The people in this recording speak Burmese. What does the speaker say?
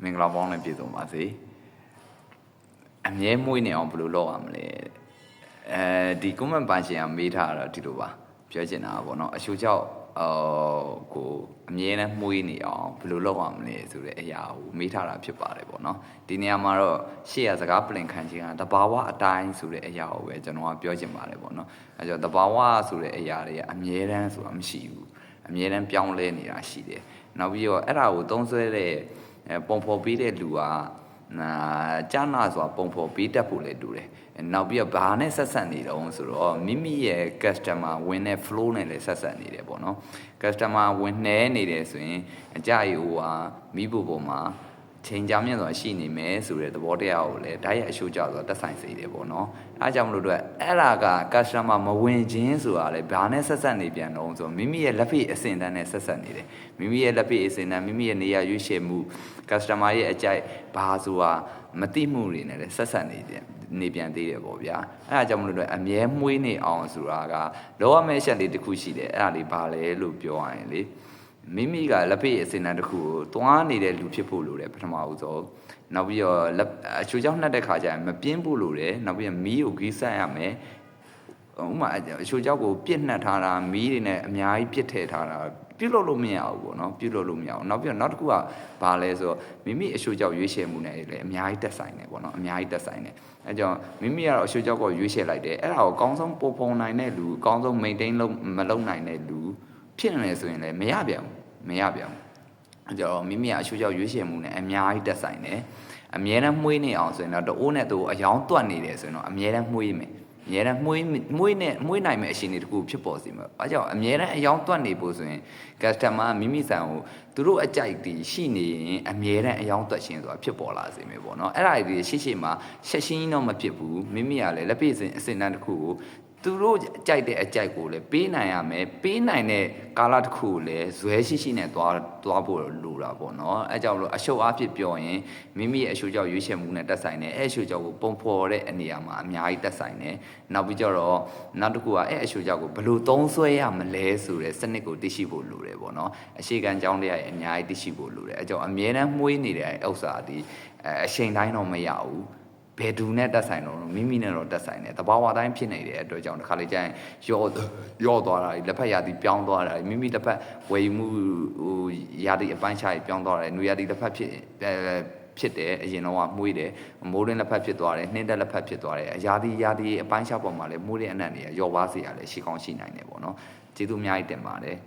မင်္ဂလာပေါင်းလည်းပြည့်စုံပါစေအမြဲမွေးနေအောင်ဘယ်လိုလုပ်ရမလဲဒီ comment ပန်ရှင်ကမေးထားတာဒီလိုပါပြောချင်တာပေါ့နော်အချို့ကြောင့်ကိုအမြဲတမ်းမွေးနေအောင်ဘယ်လိုလုပ်ရမလဲဆိုတဲ့အရာကိုမေးထားတာဖြစ်ပါတယ်ပေါ့နော်ဒီနေရာမှာတော့ရှေ့ရစကားပြင်ခံခြင်းကတဘာဝအတိုင်းဆိုတဲ့အရာကိုပဲကျွန်တော်ကပြောချင်ပါတယ်ပေါ့နော်အဲကြောင့်တဘာဝဆိုတဲ့အရာတွေကအမြဲတမ်းဆိုတာမရှိဘူးအမြဲတမ်းပြောင်းလဲနေတာရှိတယ်နောက်ပြီးတော့အဲ့ဒါကိုသုံးစွဲတဲ့ပုံဖော်ပေးတဲ့လူကကြာနာစွာပုံဖော်ပေးတတ်ဖို့လည်းတူတယ်နောက်ပြီးတော့ဘာနဲ့ဆက်ဆက်နေတော့ဆိုတော့မိမိရဲ့ customer ဝင်တဲ့ flow နဲ့လည်းဆက်ဆက်နေတယ်ပေါ့နော် customer ဝင်နှဲနေတယ်ဆိုရင်အကြရဟိုဟာမိဖို့ပုံမှာချိန်ကြမြင့်စွာရှိနေမယ်ဆိုတဲ့သဘောတရားကိုလည်းဓာတ်ရိုက်အရှိုးကြဆိုတက်ဆိုင်စေတယ်ပေါ့နော်အဲကြောင့်မလို့တော့အဲ့ဒါက customer မဝင်ခြင်းဆိုတာလေဘာနဲ့ဆက်ဆက်နေပြန်တော့ဆိုမိမိရဲ့လက်ဖိအစင်တန်းနဲ့ဆက်ဆက်နေတယ်မိမိရဲ့လက်ဖိအစင်တန်းမိမိရဲ့နေရာရွေးချယ်မှု customer ရဲ့အကြိုက်ဘာဆိုတာမတိမှုတွေနဲ့လည်းဆက်ဆက်နေပြန်သေးတယ်ပေါ့ဗျာအဲဒါကြောင့်မလို့တော့အမြဲမွေးနေအောင်ဆိုတာကလောရမယ့်ချက်လေးတစ်ခုရှိတယ်အဲ့ဒါလေးဘာလဲလို့ပြောရရင်လေမိမိကလက်ဖိအစင်တန်းတစ်ခုကိုတွားနေတဲ့လူဖြစ်ဖို့လိုတယ်ပထမဦးဆုံးနောက်ပြီးတော့အချိုးကြောင့်နှက်တဲ့ခါကျရင်မပြင်းဖို့လိုတယ်နောက်ပြီးတော့မီးကိုဂီးဆက်ရမယ်ဥမာအချိုးကြောင့်ကိုပြစ်နှက်ထားတာမီးတွေနဲ့အများကြီးပြစ်ထည့်ထားတာပြုတ်လို့မရဘူးပေါ့နော်ပြုတ်လို့မရအောင်နောက်ပြီးတော့နောက်တစ်ခုကဘာလဲဆိုတော့မိမိအချိုးကြောင့်ရွေးချယ်မှုနဲ့လည်းအများကြီးတက်ဆိုင်တယ်ပေါ့နော်အများကြီးတက်ဆိုင်တယ်အဲကြောင့်မိမိကတော့အချိုးကြောင့်ကိုရွေးချယ်လိုက်တယ်အဲ့ဒါကိုအကောင်းဆုံးပုံဖော်နိုင်တဲ့လူအကောင်းဆုံး maintain လုပ်မလုပ်နိုင်တဲ့လူဖြစ်နေဆိုရင်လည်းမရပြန်ဘူးအဲကြောင့်မိမိကအချိုးကြောင့်ရွေးချယ်မှုနဲ့အများကြီးတက်ဆိုင်တယ်အမြဲတမ်းမှုေးနေအောင်ဆိုရင်တော့တအိုးနဲ့တူအယောင်တွတ်နေတယ်ဆိုရင်တော့အမြဲတမ်းမှုေးမယ်အမြဲတမ်းမှုေးနိုင်မယ့်အခြေအနေတခုဖြစ်ပေါ်စေမှာ။အဲကြောင့်အမြဲတမ်းအယောင်တွတ်နေဖို့ဆိုရင် customer မိမိဆိုင်ကိုသူတို့အကြိုက်တီရှိနေရင်အမြဲတမ်းအယောင်တွတ်ခြင်းဆိုတာဖြစ်ပေါ်လာစေမယ်ပေါ့နော်။အဲ့ဒါတွေရှေ့မှာချက်ချင်းတော့မဖြစ်ဘူး။မိမိကလည်းလက်ပြအစဉ်တန်းတစ်ခုကိုသူတို့ကြိုက်တဲ့အကြိုက်ကိုလည်းပေးနိုင်ရမယ်ပေးနိုင်တဲ့ကာလတစ်ခုကိုလည်းဇွဲရှိနဲ့သွားဖို့လိုတာပေါ့နော်အဲကြောင့်လို့အရှုပ်အားဖြင့်ပြောရင်မိမိရဲ့အရှုပ်ကြောင့်ရွေးချယ်မှုနဲ့တက်ဆိုင်တယ်အဲအရှုပ်ကြောင့်ကိုပုံဖော်တဲ့အနေအမှာအများကြီးတက်ဆိုင်တယ်နောက်ပြီးကြတော့နောက်တစ်ခုကအဲအရှုပ်ကြောင့်ကိုဘယ်လိုသုံးစွဲရမလဲဆိုတဲ့စနစ်ကိုသိရှိဖို့လိုတယ်ပေါ့နော်အခြေခံကြောင်းတရားရဲ့အများကြီးသိရှိဖို့လိုတယ်အဲကြောင့်အမြဲတမ်းမှုေးနေတဲ့ဥစ္စာဒီအချိန်တိုင်းတော့မရဘူးဘယ်သူနဲ့တက်ဆိုင်တော့မိမိနဲ့တော့တက်ဆိုင်တယ်တဘာဝတိုင်းဖြစ်နေတဲ့အတွက်ကြောင့်တစ်ခါလေကျရင်ရော့သွားတာလက်ဖက်ရာသီပြောင်းသွားတာမိမိတစ်ဖက်ဝယ်မှုဟိုရာသီအပိုင်းခြားပြောင်းသွားတယ်နွေရာသီတစ်ဖက်ဖြစ်တယ်အရင်တော့မှုေးတယ်မိုးရင်းလက်ဖက်ဖြစ်သွားတယ်နှင်းတက်လက်ဖက်ဖြစ်သွားတယ်ရာသီအပိုင်းခြားပေါ်မှာလည်းမှုေးတဲ့အနက်တွေရော့ပါစေရလဲရှိကောင်းရှိနိုင်တယ်ပေါ့နော်ကျေးဇူးအများကြီးတင်ပါတယ်